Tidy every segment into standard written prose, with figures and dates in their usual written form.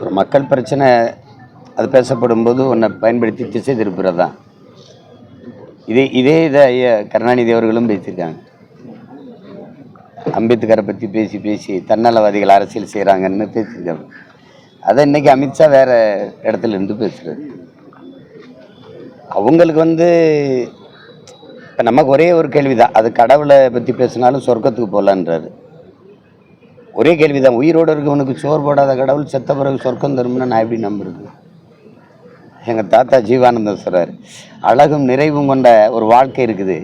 ஒரு மக்கள் பிரச்சனை அது பேசப்படும் போது உன்னை பயன்படுத்தி திசை திருப்புறது தான். இதை ஐயா கருணாநிதி அவர்களும் பேசியிருக்காங்க. அம்பேத்கரை பற்றி பேசி தன்னலவாதிகள் அரசியல் செய்கிறாங்கன்னு பேசியிருக்காங்க. அதை இன்னைக்கு அமித்ஷா வேற இடத்துல இருந்து பேசுறாரு. அவங்களுக்கு இப்போ நமக்கு ஒரே ஒரு கேள்விதான், அது கடவுளை பற்றி பேசினாலும் சொர்க்கத்துக்கு போகலான்றாரு. ஒரே கேள்விதான், உயிரோடு இருக்கவனுக்கு சோறு போடாத கடவுள் செத்த பிறகு சொர்க்கம் தரும்னு நான் எப்படி நம்புறது? எங்கள் தாத்தா ஜீவானந்தம் சொல்கிறார், அழகும் நிறைவும் கொண்ட ஒரு வாழ்க்கை இருக்குது,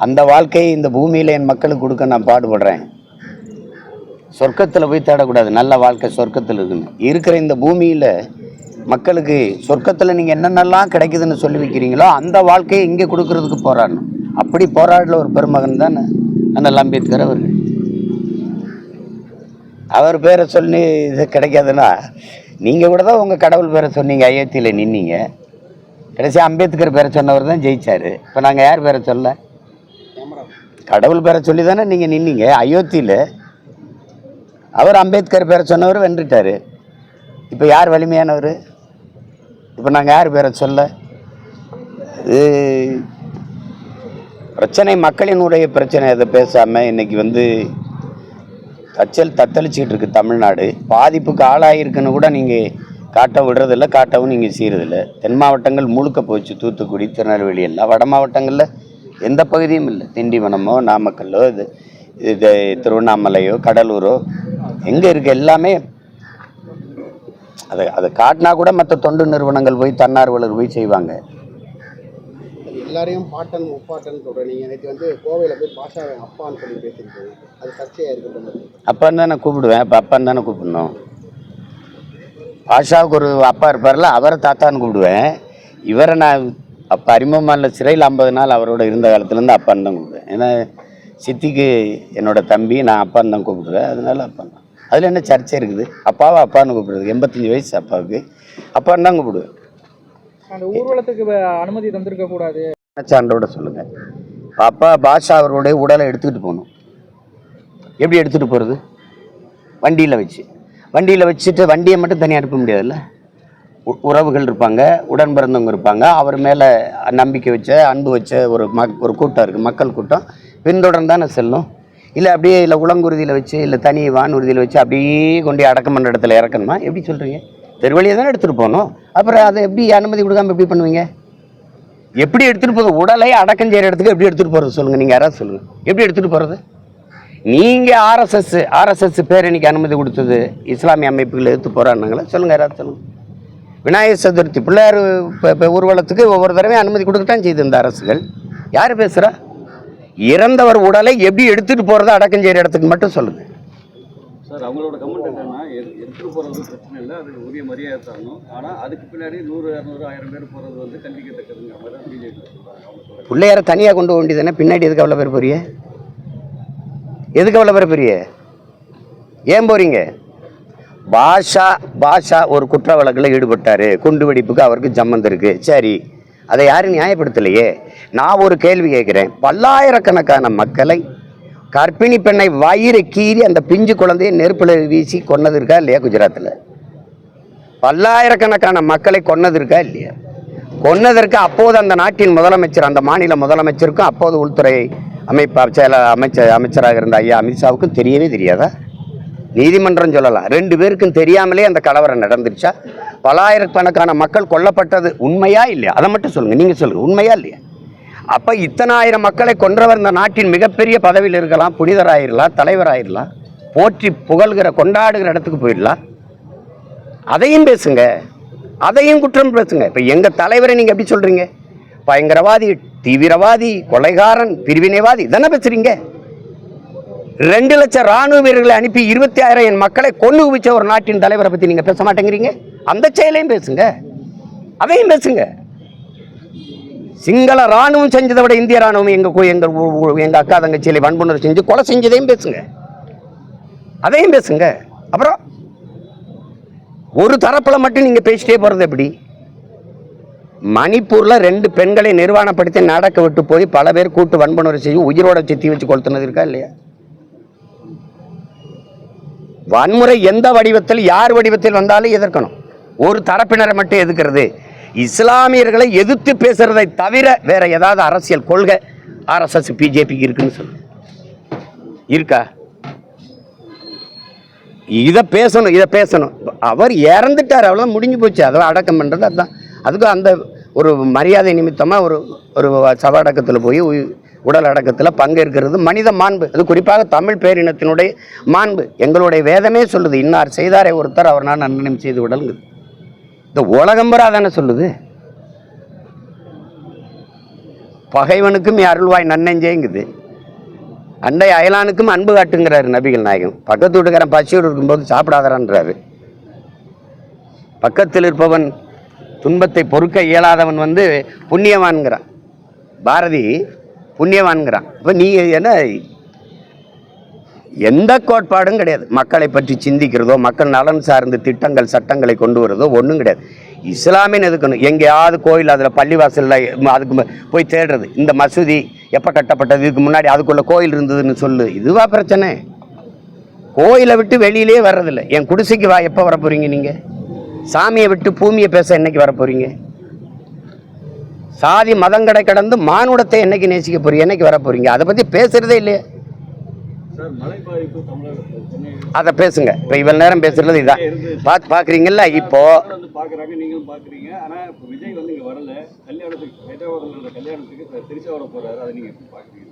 அந்த வாழ்க்கையை இந்த பூமியில் என் மக்களுக்கு கொடுக்க நான் பாடுபடுறேன். சொர்க்கத்தில் போய் தேடக்கூடாது, நல்ல வாழ்க்கை சொர்க்கத்தில் இருக்குன்னு. இருக்கிற இந்த பூமியில் மக்களுக்கு சொர்க்கத்தில் நீங்கள் என்னென்னலாம் கிடைக்குதுன்னு சொல்லி வைக்கிறீங்களோ அந்த வாழ்க்கையை இங்கே கொடுக்கறதுக்கு போராடணும். அப்படி போராடல ஒரு பெருமகன் தான் அண்ணல் அம்பேத்கர் அவர்கள். அவர் பேரை சொல்லி இது கிடைக்காதுன்னா நீங்கள் கூட தான் உங்கள் கடவுள் பேரை சொன்னீங்க, அயோத்தியில் நின்னீங்க. கடைசி அம்பேத்கர் பேரை சொன்னவர் தான் ஜெயிச்சார். இப்போ நாங்கள் யார் பேரை சொல்ல? கடவுள் பேரை சொல்லி தானே நீங்கள் நின்னீங்க அயோத்தியில். அவர் அம்பேத்கர் பேரை சொன்னவர் வென்றுட்டார். இப்போ யார் வலிமையானவர்? இப்போ நாங்கள் யார் பேரை சொல்ல? இது பிரச்சனை மக்களினுடைய பிரச்சனை. அதை பேசாமல் இன்னைக்கு தத்தளிச்சுக்கிட்டு இருக்கு தமிழ்நாடு. பாதிப்புக்கு ஆளாயிருக்குன்னு கூட நீங்கள் காட்ட விடுறதில்ல, காட்டவும் நீங்கள் செய்கிறதில்ல. தென் மாவட்டங்கள் முழுக்க போச்சு, தூத்துக்குடி, திருநெல்வேலி எல்லாம். வட மாவட்டங்களில் எந்த பகுதியும் இல்லை. திண்டிவனமோ நாமக்கல்லோ இது திருவண்ணாமலையோ கடலூரோ எங்கே இருக்குது? எல்லாமே அதை காட்டினா கூட மற்ற தொண்டு நிறுவனங்கள் போய் தன்னார்வலர் போய் செய்வாங்க. எல்லாரையும் பாட்டன் முப்பாட்டன் சொல்கிறேன். நீங்கள் நேற்று கோவையில் போய் பாஷா அப்பான்னு சொல்லி பேசியிருக்கீங்க, அது சர்ச்சையாக இருக்குது. அப்பான்னு தான் நான் கூப்பிடுவேன். இப்போ அப்பான்னு தானே கூப்பிடணும். பாஷாவுக்கு ஒரு அப்பா இருப்பார்ல, அவரை தாத்தான்னு கூப்பிடுவேன். இவரை நான் அப்போ அறிமுகமான சிறையில் 50 நாள் அவரோட இருந்த காலத்துலேருந்து அப்பான்னு தான் கூப்பிடுவேன். ஏன்னா சித்திக்கு என்னோட தம்பி, நான் அப்பான்னு தான் கூப்பிடுவேன். அதனால அப்பான்னு தான். அதில் என்ன சர்ச்சை இருக்குது? அப்பாவை அப்பான்னு கூப்பிடுறது. 85 வயசு அப்பாவுக்கு அப்பான்னு தான் கூப்பிடுவேன். அந்த ஊர்வலத்துக்கு அனுமதி தந்திருக்க கூடாது சான்றோட சொல்லுங்க. அப்பா பாஷா அவர்களுடைய உடலை எடுத்துக்கிட்டு போகணும். எப்படி எடுத்துகிட்டு போகிறது? வண்டியில் வச்சுட்டு வண்டியை மட்டும் தனியாக அனுப்ப முடியாதுல்ல. உறவுகள் இருப்பாங்க, உடன் பிறந்தவங்க இருப்பாங்க, அவர் மேலே நம்பிக்கை வச்ச அன்பு வச்ச ஒரு கூட்டம் இருக்குது, மக்கள் கூட்டம். பின்தொடர்ந்து தானே செல்லும். இல்லை அப்படியே இல்லை உளங்குருதியில் வச்சு இல்லை தனி வானூர்தியில் வச்சு அப்படியே கொண்டு அடக்கம் பண்ணுற இடத்துல இறக்கணுமா? எப்படி சொல்கிறீங்க? தெருவழியை தானே எடுத்துகிட்டு போகணும். அப்புறம் அதை எப்படி அனுமதி கொடுக்காமல் எப்படி பண்ணுவீங்க? எப்படி எடுத்துகிட்டு போகிறது? உடலை அடக்கம் செய்கிற இடத்துக்கு எப்படி எடுத்துகிட்டு போகிறது சொல்லுங்கள். நீங்கள் யாராவது சொல்லுங்கள், எப்படி எடுத்துகிட்டு போகிறது? நீங்கள் ஆர்எஸ்எஸ் பேரணிக்கு அனுமதி கொடுத்தது இஸ்லாமிய அமைப்புகள் எடுத்து போகிறான்னாங்களா? சொல்லுங்கள், யாராவது சொல்லுங்கள். விநாயகர் சதுர்த்தி பிள்ளையார் ஊர்வலத்துக்கு ஒவ்வொரு தடவையும் அனுமதி கொடுக்கத்தான் செய்து இந்த அரசுகள். யார் பேசுகிறா? இறந்தவர் உடலை எப்படி எடுத்துகிட்டு போகிறத அடக்கம் செய்கிற இடத்துக்கு மட்டும் சொல்லுங்கள். சார், அவங்களோட கமெண்ட் என்னன்னா, எடுத்துகிட்டு போகிறது பிரச்சனை இல்லை, அதுக்கு உரிய மரியாதை தரணும். ஆனால் அதுக்கு பின்னாடி 100, 200, 1000 பேர் போகிறது கண்டிக்கத்தக்கதுங்கிற மாதிரி தான் பிஜேபி சொல்கிறாங்க. பிள்ளையாரை தனியாக கொண்டு போக வேண்டியதானே? பின்னாடி எதுக்கு அவ்வளோ பேர் போறிய? ஏன் போகிறீங்க? பாஷா ஒரு குற்ற வழக்கில் ஈடுபட்டார், குண்டு வெடிப்புக்கு அவருக்கு சம்மந்தம் இருக்குது. சரி, அதை யாரும் நியாயப்படுத்தலையே. நான் ஒரு கேள்வி கேட்குறேன். பல்லாயிரக்கணக்கான மக்களை, கர்ப்பிணி பெண்ணை வயிறை கீறி அந்த பிஞ்சு குழந்தையை நெருப்பில் வீசி கொன்னது இருக்கா இல்லையா? குஜராத்தில் பல்லாயிரக்கணக்கான மக்களை கொன்னது இருக்கா இல்லையா? கொன்னதற்கு அப்போது அந்த நாட்டின் முதலமைச்சர், அந்த மாநில முதலமைச்சருக்கும் அப்போது உள்துறை அமைச்சராக இருந்த ஐயா அமித்ஷாவுக்கும் தெரியவே தெரியாதா? நீதிமன்றம் சொல்லலாம், 2 பேருக்கும் தெரியாமலே அந்த கலவரம் நடந்துருச்சா? பல்லாயிரக்கணக்கான மக்கள் கொல்லப்பட்டது உண்மையா இல்லையா? அதை மட்டும் சொல்லுங்கள். நீங்கள் சொல்லுங்கள், உண்மையா இல்லையா? அப்போ இத்தனை ஆயிரம் மக்களை கொன்றவர் இந்த நாட்டின் மிகப்பெரிய பதவியில் இருக்கலாம், புனிதராயிரலாம், தலைவராயிரலாம், போற்றி புகழ்கிற கொண்டாடுகிற இடத்துக்கு போயிடலாம். அதையும் பேசுங்க, அதையும் குற்றம் பேசுங்க. இப்போ எங்கள் தலைவரை நீங்கள் எப்படி சொல்கிறீங்க? பயங்கரவாதி, தீவிரவாதி, கொலைகாரன், பிரிவினைவாதி தானே பேசுகிறீங்க? 2 லட்சம் ராணுவ வீரர்களை அனுப்பி 26,000 மக்களை கொண்டு குவிச்ச ஒரு நாட்டின் தலைவரை பற்றி நீங்கள் பேச மாட்டேங்கிறீங்க. அந்த செயலையும் பேசுங்க, அதையும் பேசுங்க. சிங்கள ராணுவம் செஞ்சதை விட இந்திய ராணுவம் எங்கள் அக்கா தங்கச்சியில வன்புணர்வு செஞ்சு கொலை செஞ்சதையும் பேசுங்க, அதையும் பேசுங்க. அப்புறம் ஒரு தரப்பில் மட்டும் நீங்கள் பேசிட்டே போகிறது எப்படி? மணிப்பூரில் 2 பெண்களை நிர்வாணப்படுத்தி நடக்க விட்டு போய் பல பேர் கூட்டு வன்புணர்வு செய்யும், உயிரோட சித்தி வச்சு கொளுத்துனது இருக்கா இல்லையா? வன்முறை எந்த வடிவத்தில் யார் வடிவத்தில் வந்தாலும் எதிர்க்கணும். ஒரு தரப்பினரை மட்டும் எதிர்க்கிறது, இஸ்லாமியர்களை எதிர்த்து பேசுறதை தவிர வேற ஏதாவது அரசியல் கொள்கை ஆர்எஸ்எஸ் பிஜேபிக்கு இருக்குன்னு சொல்லு இருக்கா? இதை பேசணும். அவர் இறந்துட்டார், அவ்வளோ முடிஞ்சு போச்சு. அதெல்லாம் அடக்கம் பண்ணுறது அதுதான். அதுக்கும் அந்த ஒரு மரியாதை நிமித்தமாக ஒரு சவடக்கத்தில் போய் உடல் அடக்கத்தில் பங்கேற்கிறது மனித மாண்பு. அது குறிப்பாக தமிழ் பேரினத்தினுடைய மாண்பு. எங்களுடைய வேதமே சொல்லுது, இன்னார் செய்தாரே ஒருத்தர் அவர் நான் நன்னயம் செய்து விடலுங்குது. இந்த உலகம்பரா தானே சொல்லுது. பகைவனுக்கும் அருள்வாய் நன்னெஞ்சேங்குது, அண்டை அயலானுக்கும் அன்பு காட்டுங்கிறாரு நபிகள் நாயகம். பக்கத்து வீட்டுக்காரன் பசியோடு இருக்கும்போது சாப்பிடாதறான்றாரு. பக்கத்தில் இருப்பவன் துன்பத்தை பொறுக்க இயலாதவன் புண்ணியவான்கிறான். பாரதி புண்ணியவான்கிறான். இப்போ நீ என்ன, எந்த கோட்பாடும் கிடையாது. மக்களை பற்றி சிந்திக்கிறதோ மக்கள் நலன் சார்ந்த திட்டங்கள் சட்டங்களை கொண்டு வரதோ ஒன்றும் கிடையாது. இஸ்லாமின் எதுக்கணும், எங்கேயாவது கோயில் அதில் பள்ளிவாசலில் அதுக்கு போய் தேடுறது. இந்த மசூதி எப்போ கட்டப்பட்டது, இதுக்கு முன்னாடி அதுக்குள்ளே கோயில் இருந்ததுன்னு சொல்லு. இதுவா பிரச்சனை? கோயிலை விட்டு வெளியிலே வர்றதில்லை. என் குடிசைக்கு வா, எப்போ வர போகிறீங்க நீங்கள்? சாமியை விட்டு பூமியை பேச என்னைக்கு வர போகிறீங்க? சாதி மதங்கடை கடந்து மானுடத்தை என்னைக்கு நேசிக்க போறீங்க? என்னைக்கு வர போகிறீங்க? அதை பற்றி பேசுகிறதே இல்லையே. அதை பேசுங்க. இப்போ இவ்வளவு நேரம் பேசுறது இதான் பார்க்குறீங்கல்ல. இப்போ நீங்களும் பார்க்குறீங்க. ஆனால் இப்போ விஜய் இங்கே வரல, கல்யாணத்துக்கு கல்யாணத்துக்கு திருச்சி வர போகிறாரு. அதை நீங்கள் எப்படி பார்க்குறீங்க?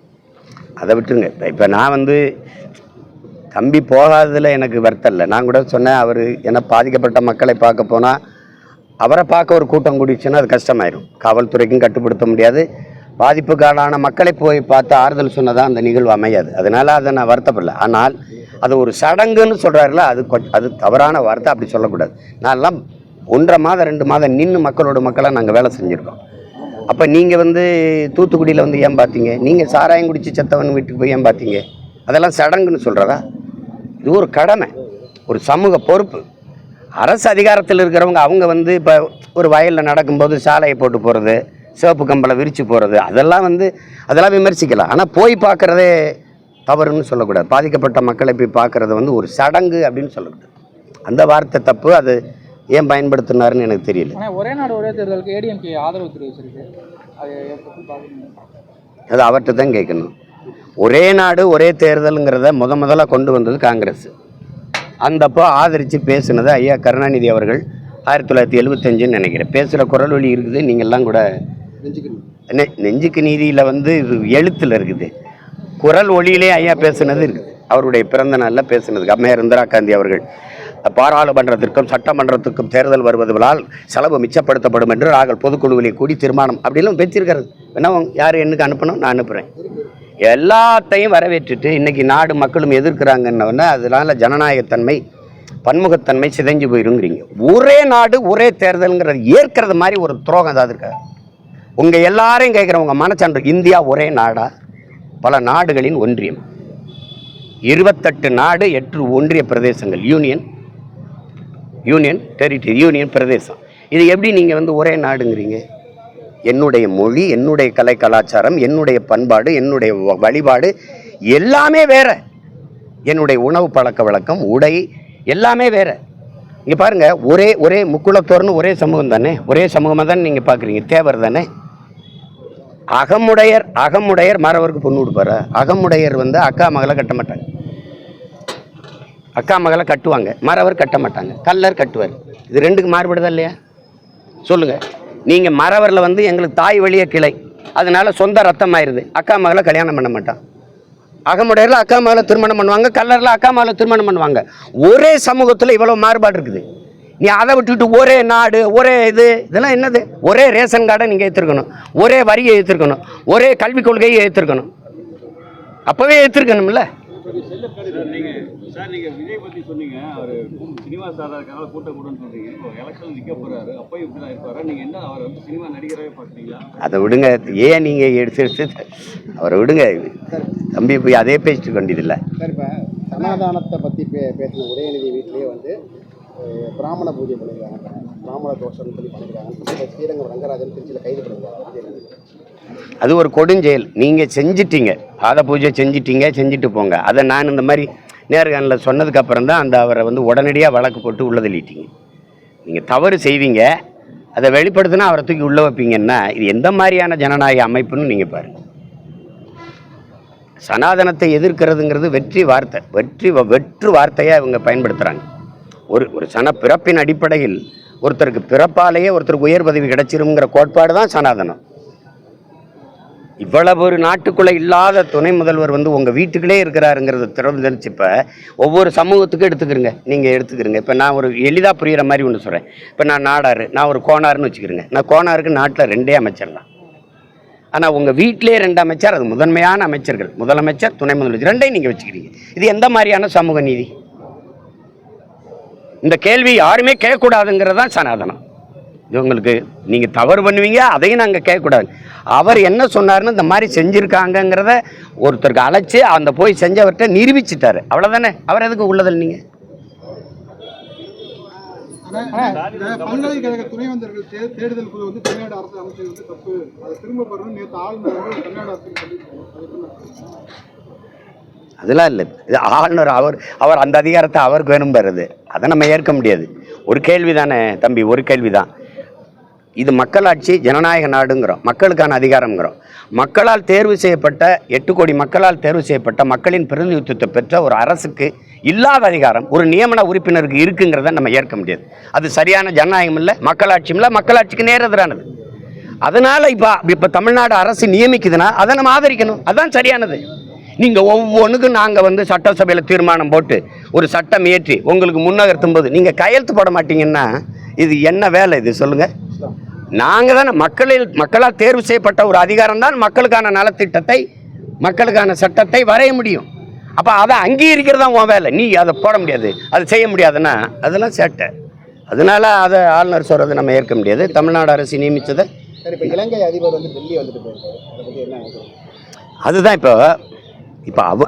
அதை விட்டுருங்க. இப்போ நான் தம்பி போகாததில் எனக்கு வருத்தம் இல்லை. நான் கூட சொன்னேன், அவர் என்ன பாதிக்கப்பட்ட மக்களை பார்க்க போனால் அவரை பார்க்க ஒரு கூட்டம் கூடிச்சுன்னா அது கஷ்டமாயிடும். காவல்துறைக்கும் கட்டுப்படுத்த முடியாது. பாதிப்புக்கான மக்களை போய் பார்த்து ஆறுதல் சொன்னதான் அந்த நிகழ்வு அமையாது. அதனால் அதை நான் வருத்தப்படல. ஆனால் அது ஒரு சடங்குன்னு சொல்கிறாருல, அது தவறான வார்த்தை. அப்படி சொல்லக்கூடாது. நான்லாம் 1.5 மாதம் 2 மாதம் நின்று மக்களாக நாங்கள் வேலை செஞ்சுருக்கோம். அப்போ நீங்கள் தூத்துக்குடியில் ஏன் பார்த்தீங்க? நீங்கள் சாராயம் குடிச்சு செத்தவன் வீட்டுக்கு போய் ஏன் பார்த்தீங்க? அதெல்லாம் சடங்குன்னு சொல்கிறதா? இது ஒரு கடமை, ஒரு சமூக பொறுப்பு. அரசு அதிகாரத்தில் இருக்கிறவங்க அவங்க இப்போ ஒரு வயலில் நடக்கும்போது சாலையை போட்டு போகிறது, சிவப்பு கம்பளை விரித்து போகிறது, அதெல்லாம் விமர்சிக்கலாம். ஆனால் போய் பார்க்குறதே தவறுன்னு சொல்லக்கூடாது. பாதிக்கப்பட்ட மக்களை போய் பார்க்குறது ஒரு சடங்கு அப்படின்னு சொல்லக்கூடாது. அந்த வார்த்தை தப்பு. அது ஏன் பயன்படுத்தினாருன்னு எனக்கு தெரியல. ஒரே நாடு ஒரே தேர்தலுக்கு ஏடிஎம்கே ஆதரவு தெரிவிச்சிருக்கு. அது அவர்கிட்ட தான் கேட்கணும். ஒரே நாடு ஒரே தேர்தலுங்கிறத முதல்ல கொண்டு வந்தது காங்கிரஸ். அந்தப்போ ஆதரித்து பேசுனது ஐயா கருணாநிதி அவர்கள் 1975 நினைக்கிறேன். பேசுகிற குரல் வழி இருக்குது. நீங்கள்லாம் கூட நெஞ்சுக்கு நீதியில் எழுத்தில் இருக்குது. குரல் ஒளியிலே ஐயா பேசுனது இருக்குது. அவருடைய பிறந்த நாளில் பேசுனதுக்கு அம்மையார் இந்திரா காந்தி அவர்கள் பாராளுமன்றத்திற்கும் சட்டமன்றத்துக்கும் தேர்தல் வருவதால் செலவு மிச்சப்படுத்தப்படும் என்று நாங்கள் பொதுக்குழுவிலே கூடி தீர்மானம் அப்படிலாம் பேசியிருக்கிறது. வேணா யார் என்னுக்கு அனுப்பணும், நான் அனுப்புகிறேன். எல்லாத்தையும் வரவேற்றுட்டு இன்றைக்கி நாடு மக்களும் எதிர்க்கிறாங்கன்னொன்னே அதனால ஜனநாயகத்தன்மை பன்முகத்தன்மை சிதைஞ்சு போயிருங்கிறீங்க. ஒரே நாடு ஒரே தேர்தலுங்கிறது ஏற்கிறது மாதிரி ஒரு துரோகம் ஏதாவது இருக்காது? உங்கள் எல்லாரையும் கேட்குற உங்கள் மனச்சான்று, இந்தியா ஒரே நாடா? பல நாடுகளின் ஒன்றியம், 28 நாடு 8 ஒன்றிய பிரதேசங்கள், யூனியன் டெரிட்டரி, யூனியன் பிரதேசம். இது எப்படி நீங்கள் ஒரே நாடுங்கிறீங்க? என்னுடைய மொழி, என்னுடைய கலை கலாச்சாரம், என்னுடைய பண்பாடு, என்னுடைய வழிபாடு எல்லாமே வேற. என்னுடைய உணவு பழக்க வழக்கம், உடை எல்லாமே வேற. இங்கே பாருங்கள், ஒரே முக்குளத்தோர்னு ஒரே சமூகம் தானே, ஒரே சமூகமாக தானே நீங்கள் பார்க்குறீங்க. தேவர் தானே. அகமுடையர் மறவருக்கு பொண்ணு கொடுப்பாரா? அகமுடையர் அக்கா மகளை கட்ட மாட்டாங்க. அக்கா மகளை கட்டுவாங்க, மறவர் கட்ட மாட்டாங்க. கல்லர் கட்டுவார். இது ரெண்டுக்கு மாறுபடுதா இல்லையா? சொல்லுங்கள். நீங்கள் மறவரில் எங்களுக்கு தாய் வழிய கிளை, அதனால சொந்த ரத்தம் ஆயிடுது. அக்கா மகளை கல்யாணம் பண்ண மாட்டான். அகமுடையரில் அக்கா மகளை திருமணம் பண்ணுவாங்க, கல்லரில் அக்கா மகளை திருமணம் பண்ணுவாங்க. ஒரே சமூகத்தில் இவ்வளோ மாறுபாடு இருக்குது. நீ அதை விட்டுட்டு ஒரே நாடு ஒரே இதெல்லாம் என்னது? ஒரே ரேஷன் கார்டை நீங்கள் ஏற்றிருக்கணும், ஒரே வரியை ஏற்றிருக்கணும், ஒரே கல்விக் கொள்கையை ஏற்றிருக்கணும். அப்போவே ஏற்றிருக்கணும்ல. சார், நீங்கள் விஜய் பற்றி சொன்னீங்க, அவர் சினிமா சாதாரண கூட்டம் கூடன்னு சொல்றீங்க. இப்போ எலெக்ஷன் நிற்க போறாரு, அப்போ இப்படி தான் இருப்பாரா? நீங்கள் என்ன அவர் சினிமா நடிகராகவே பார்க்குறீங்களா? அதை விடுங்க. ஏன் நீங்கள் எடுத்து அவரை விடுங்க. தம்பி போய் அதே பேசிட்டு வேண்டியதில்லை. சார், இப்போ சனாதானத்தை பற்றி பேசின உதயநிதி வீட்டிலேயே பிராமண பூஜை பண்ணியிருக்காங்க, பிராமண தோஷம்னு சொல்லி பண்ணியிருக்காங்க. ஸ்ரீரங்கம் ரங்கராஜன் திருச்சியில் கைது பண்ணியிருக்காங்க. அது ஒரு கொடுஞ்செயல். நீங்கள் செஞ்சிட்டீங்க, பாத பூஜை செஞ்சிட்டு போங்க. அதை நான் இந்த மாதிரி நேர்காணலில் சொன்னதுக்கப்புறம் தான் அவரை உடனடியாக வழக்கு போட்டு உள்ள தள்ளிட்டீங்க. நீங்கள் தவறு செய்வீங்க, அதை வெளிப்படுத்தினா அவரை தூக்கி உள்ளே வைப்பீங்கன்னா இது எந்த மாதிரியான ஜனநாயக அமைப்புன்னு நீங்கள் பாருங்கள். சனாதனத்தை எதிர்க்கிறதுங்கிறது வெற்று வார்த்தையை அவங்க பயன்படுத்துகிறாங்க. ஒரு பிறப்பின் அடிப்படையில் ஒருத்தருக்கு பிறப்பாலேயே ஒருத்தருக்கு உயர் பதவி கிடைச்சிருங்கிற கோட்பாடு தான் சனாதனம். இவ்வளவு ஒரு நாட்டுக்குள்ளே இல்லாத துணை முதல்வர் உங்கள் வீட்டுக்குள்ளே இருக்கிறாருங்கிறத திறந்துச்சு. இப்போ ஒவ்வொரு சமூகத்துக்கும் எடுத்துக்கிறங்க, நீங்கள் எடுத்துக்கிறங்க. இப்போ நான் ஒரு எளிதாக புரிகிற மாதிரி ஒன்று சொல்கிறேன். இப்போ நான் நாடார், நான் ஒரு கோனாருன்னு வச்சுக்கிறேங்க. நான் கோனாருக்கு நாட்டில் 2 அமைச்சர் தான். ஆனால் உங்கள் வீட்டிலே 2 அமைச்சர், அது முதன்மையான அமைச்சர்கள், முதலமைச்சர், துணை முதலமைச்சர் 2ஐயும் நீங்கள் வச்சுக்கிறீங்க. இது எந்த மாதிரியான சமூக நீதி? இந்த கேள்வி யாருமே கேட்கக்கூடாதுங்கிறது தான் சனாதனம். இது உங்களுக்கு நீங்கள் தவறு பண்ணுவீங்க, அதையும் நாங்கள் கேட்கக்கூடாது. அவர் என்ன சொன்னார்னு இந்த மாதிரி செஞ்சுருக்காங்கங்கிறத ஒருத்தருக்கு அழைச்சி அந்த போய் செஞ்சவர்கிட்ட நிரூபிச்சிட்டாரு, அவ்வளோதானே. அவர் எதுக்கு உள்ளதில் நீங்கள் பல்கலைக்கழக துணைவேந்தர்கள் தேடுதல் குழு தமிழ்நாடு அரசு அமைச்சது தப்பு, அதை திரும்ப பெறணும் நேற்று ஆளுநர் தமிழ்நாடு அரசு. அதெல்லாம் இல்லை. இது ஆளுநர் அவர் அந்த அதிகாரத்தை அவருக்கு வேணும் பெறுது, அதை நம்ம ஏற்க முடியாது. ஒரு கேள்வி தானே தம்பி, ஒரு கேள்வி தான். இது மக்களாட்சி, ஜனநாயக நாடுங்கிறோம், மக்களுக்கான அதிகாரங்கிறோம். மக்களால் தேர்வு செய்யப்பட்ட 8 கோடி மக்களால் தேர்வு செய்யப்பட்ட மக்களின் பிரதிநிதித்துவத்தை பெற்ற ஒரு அரசுக்கு இல்லாத அதிகாரம் ஒரு நியமன உறுப்பினருக்கு இருக்குங்கிறத நம்ம ஏற்க முடியாது. அது சரியான ஜனநாயகம் இல்லை, மக்களாட்சியும் இல்லை, மக்களாட்சிக்கு நேர் எதிரானது. அதனால் இப்போ தமிழ்நாடு அரசு நியமிக்குதுன்னா அதை நம்ம ஆதரிக்கணும், அதுதான் சரியானது. நீங்கள் ஒவ்வொன்றுக்கும் நாங்கள் சட்டசபையில் தீர்மானம் போட்டு ஒரு சட்டம் இயற்றி உங்களுக்கு முன்னகர்த்தும் போது நீங்கள் கையெழுத்து போட மாட்டீங்கன்னா இது என்ன வேலை? இது சொல்லுங்கள். நாங்கள் தானே மக்களால் தேர்வு செய்யப்பட்ட ஒரு அதிகாரம் தான் மக்களுக்கான நலத்திட்டத்தை, மக்களுக்கான சட்டத்தை வரைய முடியும். அப்போ அதை அங்கீகரிக்கிறது தான் உன் வேலை. நீ அதை போட முடியாது, அது செய்ய முடியாதுன்னா அதெல்லாம் சேட்டை. அதனால அதை ஆளுநர் சொல்கிறது நம்ம ஏற்க முடியாது. தமிழ்நாடு அரசு நியமித்ததை இப்போ இலங்கை அதிபர் டெல்லி வந்துட்டு போயிருக்காரு, அதை பற்றி என்ன நினைக்கிறீங்க? அதுதான் இப்போ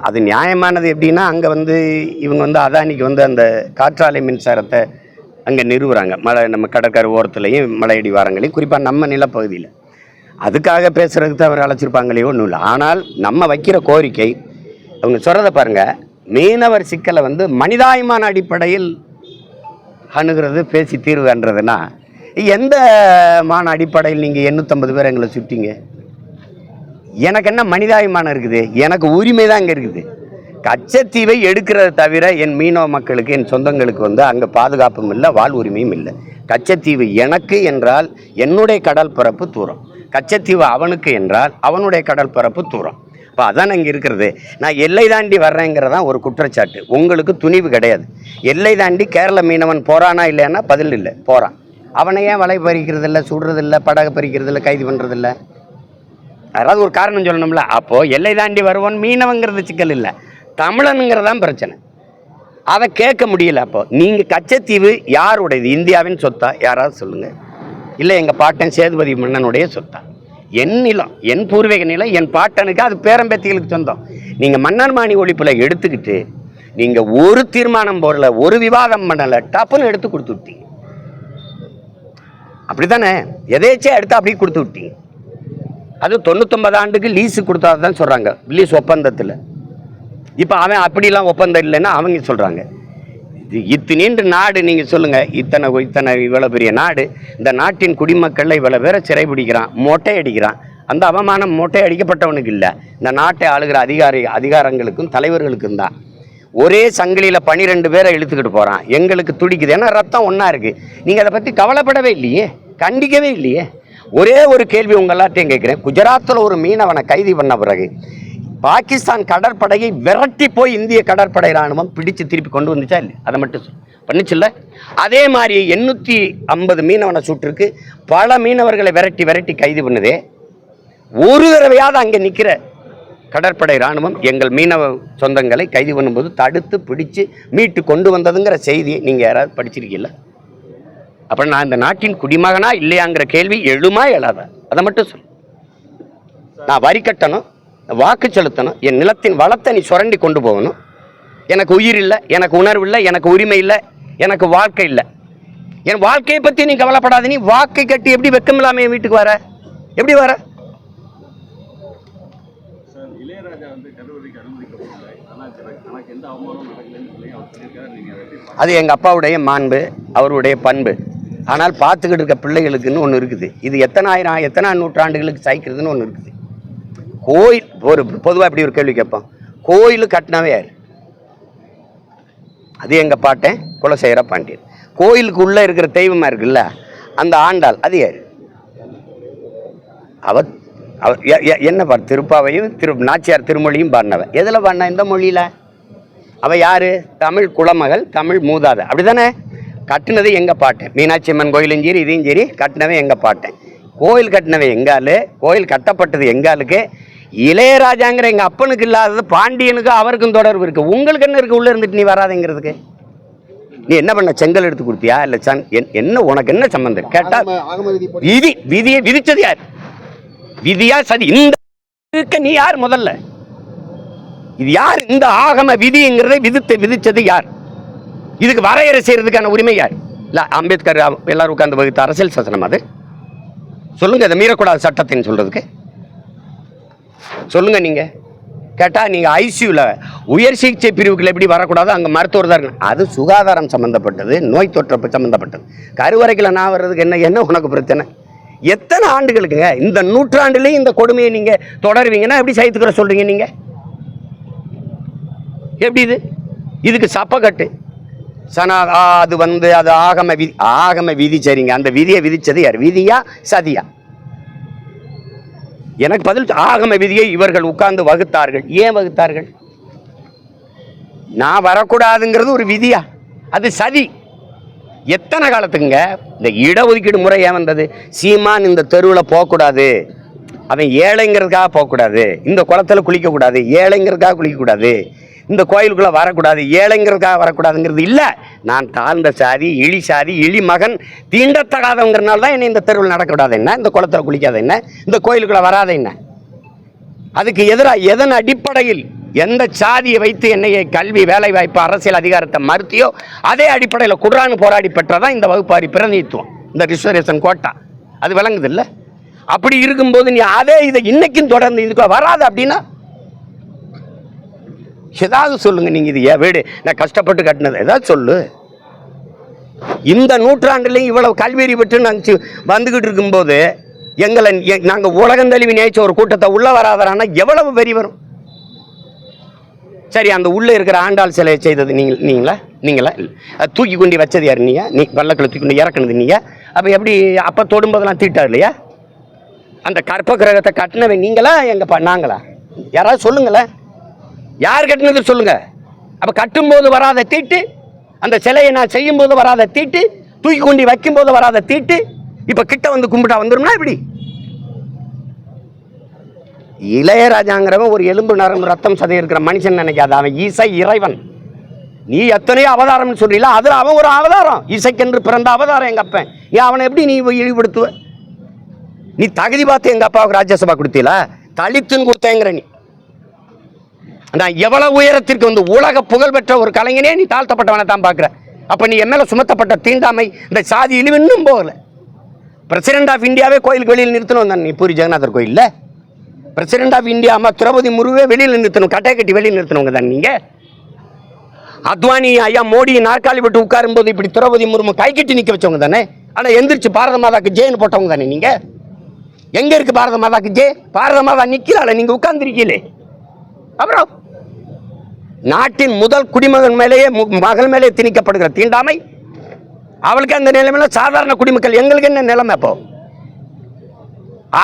அது நியாயமானது. எப்படின்னா அங்கே இவங்க அதானிக்கு அந்த காற்றாலை மின்சாரத்தை அங்கே நிறுவுறாங்க, நம்ம கடற்கரை ஓரத்துலையும் மலையடி வாரங்களையும், குறிப்பாக நம்ம நிலப்பகுதியில். அதுக்காக பேசுகிறதுக்கு தான் அவர் அழைச்சிருப்பாங்களே ஒன்றும் இல்லை. ஆனால் நம்ம வைக்கிற கோரிக்கை, அவங்க சொல்கிறத பாருங்கள், மீனவர் சிக்கலை மனிதாயமான அடிப்படையில் அணுகிறது, பேசி தீர்வு காண்றதுன்னா எந்த மான அடிப்படையில் நீங்கள் 850 பேர் எங்களை சுட்டிங்க? எனக்கு என்ன மனிதாயமானம் இருக்குது? எனக்கு உரிமை தான் அங்கே இருக்குது. கச்சத்தீவை எடுக்கிறத தவிர என் மீனவ மக்களுக்கு, என் சொந்தங்களுக்கு அங்கே பாதுகாப்பும் இல்லை, வாழ்வுரிமையும் இல்லை. கச்சத்தீவு எனக்கு என்றால் என்னுடைய கடல் பரப்பு தூரம், கச்சத்தீவு அவனுக்கு என்றால் அவனுடைய கடல் பரப்பு தூரம். இப்போ அதான் அங்கே இருக்கிறது. நான் எல்லை தாண்டி வர்றேங்கிறதான் ஒரு குற்றச்சாட்டு. உங்களுக்கு துணிவு கிடையாது. எல்லை தாண்டி கேரள மீனவன் போகிறானா இல்லைன்னா பதில் இல்லை, போகிறான். அவனை ஏன் வலை பறிக்கிறதில்ல, சுடுறதில்ல, படகு பறிக்கிறதில்ல, கைது பண்ணுறதில்ல? யாராவது ஒரு காரணம் சொல்லணும்ல. அப்போது எல்லை தாண்டி வருவான் மீனவங்கிறது சிக்கல் இல்லை, தமிழனுங்கிறதான் பிரச்சனை. அதை கேட்க முடியல. அப்போ நீங்கள் கச்சத்தீவு யாருடையது? இந்தியாவின் சொத்தா? யாராவது சொல்லுங்கள். இல்லை எங்கள் பாட்டன் சேதுபதி மன்னனுடைய சொத்தா? என் நிலம், என் பூர்வீக நிலம், என் பாட்டனுக்கு, அது பேரம்பேத்திகளுக்கு சொந்தம். நீங்கள் மன்னர் மாணி ஒழிப்பில் எடுத்துக்கிட்டு நீங்கள் ஒரு தீர்மானம் போடல, ஒரு விவாதம் பண்ணலை, டப்புன்னு எடுத்து கொடுத்து விட்டீங்க. அப்படி தானே? எதேச்சே எடுத்து அப்படி கொடுத்து விட்டீங்க. அது 99 ஆண்டுக்கு லீஸு கொடுத்தாது தான் சொல்கிறாங்க, லீஸ் ஒப்பந்தத்தில். இப்போ அவன் அப்படிலாம் ஒப்பந்தம் இல்லைன்னா அவங்க சொல்கிறாங்க. இது இத்தனின்று நாடு, நீங்கள் சொல்லுங்கள், இத்தனை இவ்வளோ பெரிய நாடு, இந்த நாட்டின் குடிமக்களில் இவ்வளோ பேரை சிறைபிடிக்கிறான், மொட்டை அடிக்கிறான். அந்த அவமானம் மொட்டை அடிக்கப்பட்டவனுக்கு இல்லை, இந்த நாட்டை ஆளுகிற அதிகாரங்களுக்கும் தலைவர்களுக்கும் தான். ஒரே சங்கிலியில் 12 பேரை இழுத்துக்கிட்டு போகிறான். எங்களுக்கு துடிக்குது, ஏன்னா ரத்தம் ஒன்றா இருக்குது. நீங்கள் அதை பற்றி கவலைப்படவே இல்லையே, கண்டிக்கவே இல்லையே. ஒரே ஒரு கேள்வி உங்கள் எல்லாத்தையும் கேட்குறேன். குஜராத்தில் ஒரு மீனவனை கைது பண்ண பிறகு பாகிஸ்தான் கடற்படையை விரட்டி போய் இந்திய கடற்படை இராணுவம் பிடிச்சு திருப்பி கொண்டு வந்துச்சா இல்லை? அதை மட்டும் பண்ணிச்சுல்ல. அதே மாதிரி 850 மீனவனை சுட்டிருக்கு, பல மீனவர்களை விரட்டி கைது பண்ணுதே. ஒரு தடவையாவது அங்கே நிற்கிற கடற்படை இராணுவம் எங்கள் மீனவ சொந்தங்களை கைது பண்ணும்போது தடுத்து பிடிச்சு மீட்டு கொண்டு வந்ததுங்கிற செய்தியை நீங்கள் யாராவது படிச்சிருக்கீங்களா? அப்புறம் நான் இந்த நாட்டின் குடிமகனா இல்லையாங்கிற கேள்வி எழுமா எழாத? அதை மட்டும் சொல். நான் வரி கட்டணும், வாக்கு செலுத்தணும், என் நிலத்தின் வளத்தை நீ சுரண்டி கொண்டு போகணும். எனக்கு உயிர் இல்லை, எனக்கு உணர்வு இல்லை, எனக்கு உரிமை இல்லை, எனக்கு வாழ்க்கை இல்லை. என் வாழ்க்கையை பற்றி நீ கவலைப்படாத. நீ வாக்கை கட்டி எப்படி வெக்கம் இல்லாமல் என் வீட்டுக்கு வர? எப்படி வர? சார், இளையராஜா கல்லூரிக்கு அனுமதிக்கப்படவில்லை. ஆனால் எனக்கு எந்த அவமானம் நடக்கலைன்னு சொல்லி அவர் சொல்லியிருக்காரு. நீங்கள் அதை எப்படி அது எங்கள் அப்பாவுடைய மாண்பு, அவருடைய பண்பு. ஆனால் பார்த்துக்கிட்டு இருக்க பிள்ளைகளுக்குன்னு ஒன்று இருக்குது. இது எத்தனை நூற்றாண்டுகளுக்கு சாய்க்கிறதுன்னு ஒன்று இருக்குது. கோயில் ஒரு பொதுவாக இப்படி ஒரு கேள்வி கேட்போம், கோயில் கட்டினவே யார்? அது எங்கள் பாட்டேன் குலசேகர பாண்டியன். கோயிலுக்கு உள்ளே இருக்கிற தெய்வமாக இருக்குல்ல, அந்த ஆண்டாள், அது யார்? அவர் என்ன பாரு, திருப்பாவையும் நாச்சியார் திருமொழியும் பாடினவன். எதில் பாடினா? இந்த மொழியில். அவள் யார்? தமிழ் குலமகள், தமிழ் மூதாதை, அப்படி தானே? கட்டினது எங்கள் பாட்டேன். மீனாட்சி அம்மன் கோயிலும் சரி, இதையும் சரி, கட்டினவன் எங்கள் பாட்டேன். கோயில் கட்டினவன் எங்காலு, கோயில் கட்டப்பட்டது எங்காலுக்கு. இளையராஜாங்கிற எங்கள் அப்பனுக்கு இல்லாதது பாண்டியனுக்கு அவருக்கும் தொடர்பு இருக்குது. உங்களுக்கு என்ன இருக்குது உள்ளே இருந்துட்டு நீ வராதுங்கிறதுக்கு? நீ என்ன பண்ண, செங்கல் எடுத்து கொடுத்தியா? இல்லை என்ன உனக்கு என்ன சம்பந்தம் கேட்டால் விதியை விதிச்சது யார்? விதியா சதி? இந்த நீ யார் முதல்ல? இது யார்? இந்த ஆகம விதிங்கிறதை விதிச்சது யார்? இதுக்கு வரையறை செய்யறதுக்கான உரிமை யார்? இல்லை அம்பேத்கர் எல்லாரும் உட்கார்ந்து வகுத்த அரசியல் சாசனம் அது. சொல்லுங்க, அதை மீறக்கூடாது சட்டத்தின்னு சொல்றதுக்கு சொல்லுங்க. நீங்க கேட்டா நீங்க ஐசியூல உயர் சிகிச்சை பிரிவுகள் எப்படி வரக்கூடாது, அங்க மருத்துவர் தான் இருக்கு. அது சுகாதாரம் சம்பந்தப்பட்டது, நோய் தொற்று சம்பந்தப்பட்டது. கருவறைக்குள்ள நான் வர்றதுக்கு என்ன உனக்கு பிரச்சனை? எத்தனை ஆண்டுகளுக்குங்க? இந்த நூற்றாண்டுலேயும் இந்த கொடுமையை நீங்க தொடருவீங்கன்னா எப்படி சைத்துக்கிற சொல்றீங்க நீங்க? எப்படி இதுக்கு சப்பக்கட்டு அது அது ஆகம விதி சரிங்க. அந்த விதியை விதிச்சது யார்? விதியா சதியா? எனக்கு பதில். ஆகம விதியை இவர்கள் உட்கார்ந்து வகுத்தார்கள். ஏன் வகுத்தார்கள்? நான் வரக்கூடாதுங்கிறது ஒரு விதியா? அது சதி. எத்தனை காலத்துக்குங்க இந்த இடஒதுக்கீடு முறை ஏன் வந்தது? சீமான் இந்த தெருவில் போகக்கூடாது, அவன் ஏழைங்கிறதுக்காக போகக்கூடாது, இந்த குளத்தில் குளிக்கக்கூடாது, ஏழைங்கிறதுக்காக குளிக்கக்கூடாது, இந்த கோயிலுக்குள்ளே வரக்கூடாது, ஏழைங்கிறதுக்காக வரக்கூடாதுங்கிறது இல்லை. நான் தாழ்ந்த சாதி, இழி சாதி, இழி மகன், தீண்டத்தகாதவங்கிறனால தான் என்னை இந்த தெருவில் நடக்கக்கூடாது என்ன, இந்த குளத்தில் குளிக்காத என்ன, இந்த கோயிலுக்குள்ளே வராத என்ன? அதுக்கு எதிராக எதன் அடிப்படையில் எந்த சாதியை வைத்து என்னையை கல்வி, வேலை வாய்ப்பு, அரசியல் அதிகாரத்தை மறுத்தியோ அதே அடிப்படையில் குர்ஆன் போராடி பெற்றதான் இந்த வகுப்பாரி பிரதிநிதித்துவம், இந்த ரிசர்வேஷன் கோட்டா. அது விளங்குது இல்லை? அப்படி இருக்கும்போது நீ அதே இதை இன்னைக்கும் தொடர்ந்து இதுக்குள்ள வராது அப்படின்னா ஏதாவது சொல்லுங்க. நீங்க இது வீடு நான் கஷ்டப்பட்டு கட்டினது ஏதாவது சொல்லு. இந்த நூற்றாண்டுலையும் இவ்வளவு கல்வியறி பெற்று நாங்கள் வந்துகிட்டு இருக்கும்போது எங்களை நாங்கள் உலகம் தழுவி நினைச்ச ஒரு கூட்டத்தை உள்ள வராதரானா எவ்வளவு வெறி வரும்? சரி, அந்த உள்ள இருக்கிற ஆண்டாள் சிலையை செய்தது நீங்களா அது தூக்கி கொண்டு வச்சது யாரு? நீ வெள்ளக்களை தூக்கி கொண்டு இறக்குனது நீங்க. அப்ப எப்படி அப்ப தொடும்போதெல்லாம் தீட்டா இல்லையா? அந்த கற்ப கிரகத்தை கட்டினவன் நீங்களா நாங்களா? யாராவது சொல்லுங்களேன், யார் கட்டினது சொல்லுங்க. அப்ப கட்டும்போது வராத தீட்டு, அந்த சிலையை நான் செய்யும் போது வராத தீட்டு, தூக்கி கொண்டு வைக்கும் போது வராத தீட்டு, இப்ப கிட்ட வந்து கும்பிட்டா வந்துரும்னா இப்படி? இளையராஜாங்கிறவன் ஒரு எலும்பு நரம்பு ரத்தம் சதை இருக்கிற மனுஷன் நினைக்காத, அவன் இசை இறைவன். நீ எத்தனையோ அவதாரம்னு சொல்றீங்களா, அதுல அவன் ஒரு அவதாரம், இசைக்கென்று பிறந்த அவதாரம் எங்க அப்பன். ஏன் அவனை எப்படி நீ இழிவுபடுத்துவ? நீ தகுதி பார்த்து எங்க அப்பாவுக்கு ராஜ்யசபா கொடுத்தீங்களா? தலித்துன்னு கொடுத்தேங்கிற நீ. நான் எவ்வளவு உயரத்திற்கு வந்து உலக புகழ்பெற்ற ஒரு கலைஞனே நீ தாழ்த்தப்பட்டவனை தான் பார்க்குற. அப்போ நீ என் மேலே சுமத்தப்பட்ட தீண்டாமை, இந்த சாதி இழிவு இன்னும் போகல. பிரசிடென்ட் ஆஃப் இந்தியாவே கோயிலுக்கு வெளியில் நிறுத்தணும் தான் நீ பூரி ஜெகநாதர் கோயிலில். பிரசிடென்ட் ஆஃப் இந்தியா அம்மா திரௌபதி முர்முவே வெளியில் நிறுத்தணும், கட்டை கட்டி வெளியில் நிறுத்தணுங்க தான் நீங்கள். அத்வானி ஐயா மோடி நாற்காலி விட்டு உட்காரும் போது இப்படி திரௌபதி முர்மு கை கட்டி நிற்க வச்சவங்க தானே. ஆனால் எந்திரிச்சு பாரத மாதாக்கு ஜெயின்னு போட்டவங்க தானே நீங்கள். எங்கே இருக்கு பாரத மாதாக்கு ஜெய்? பாரத மாதா நிற்கிறாள், நீங்கள் உட்கார்ந்துருக்கீங்களே. அப்புறம் நாட்டின் முதல் குடிமகன் மேலேயே மகள் மேலே திணிக்கப்படுகிற தீண்டாமை, அவளுக்கு அந்த நிலைமையில சாதாரண குடிமக்கள் எங்களுக்கு என்ன நிலைமை? அப்போ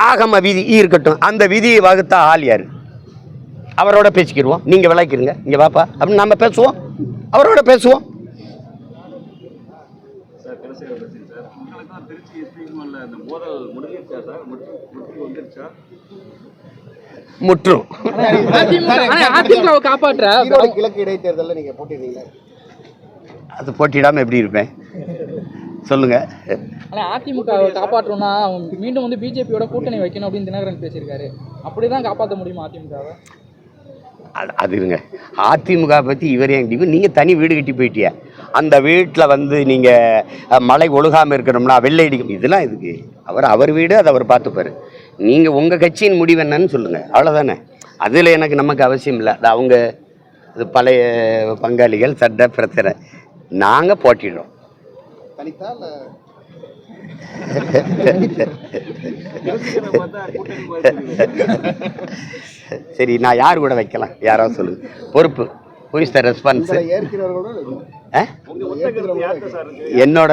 ஆகம விதி இருக்கட்டும், அந்த விதியை வகுத்தா ஆள் யாரு? அவரோட பேசிக்கிடுவோம். நீங்க விளக்கிருங்க, இங்க பாப்பா அப்படின்னு நம்ம பேசுவோம், அவரோட பேசுவோம். சார் கடைசியாக பேசுங்க சார், உங்களுக்கு தான் திருச்சி எஸ்பிக்குள்ள இந்த மோதல் முடிஞ்சிருச்சா சார்? முற்று வந்துருச்சா? முற்றும். அதிமுகவை காப்பாற்ற கிழக்கு இடைத்தேர்தலில் நீங்க போட்டிருந்தீங்க, அது போட்டிடாம எப்படி இருப்பேன் சொல்லுங்க. ஆனால் அதிமுகவை காப்பாற்றணும்னா மீண்டும் வந்து பிஜேபியோட கூட்டணி வைக்கணும் அப்படின்னு தினகரன் பேசியிருக்காரு. அப்படிதான் காப்பாற்ற முடியுமா அதிமுகவை? அது இருங்க, அதிமுக பற்றி இவரே நீங்கள் தனி வீடு கட்டி போயிட்டியா? அந்த வீட்டில் வந்து நீங்கள் மழை ஒழுகாமல் இருக்கணும்னா வெள்ளை அடிக்கும், இதெல்லாம் இதுக்கு அவர் வீடு, அதை அவர் பார்த்துப்பாரு. நீங்கள் உங்கள் கட்சியின் முடிவு என்னன்னு சொல்லுங்கள், அவ்வளோதானே. அதில் எனக்கு நமக்கு அவசியம் இல்லை. அது அவங்க அது பழைய பங்காளிகள் சட்ட பிரச்சனை. நாங்கள் போட்டிடுறோம். தனித்தா இல்லை சரி, நான் யார் கூட வைக்கலாம்? யாராவது சொல்லுங்க. பொறுப்பு who is the response? என்னோட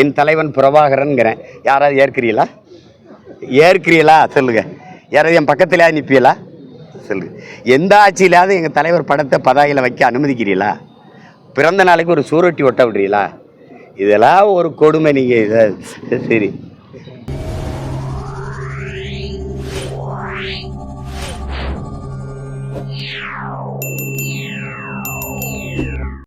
என் தலைவன் பிரபாகரன்கிறேன். யாராவது ஏற்கிறீங்களா சொல்லுங்க. யாராவது என் பக்கத்திலே நிற்பீங்களா சொல்லுங்க. எந்த ஆட்சியிலாவது எங்கள் தலைவர் படத்தை பதாகையில் வைக்க அனுமதிக்கிறீங்களா? பிறந்த நாளைக்கு ஒரு சூரொட்டி ஒட்ட விடுறீங்களா? இதெல்லாம் ஒரு கொடுமை. நீங்கள் இதை சரி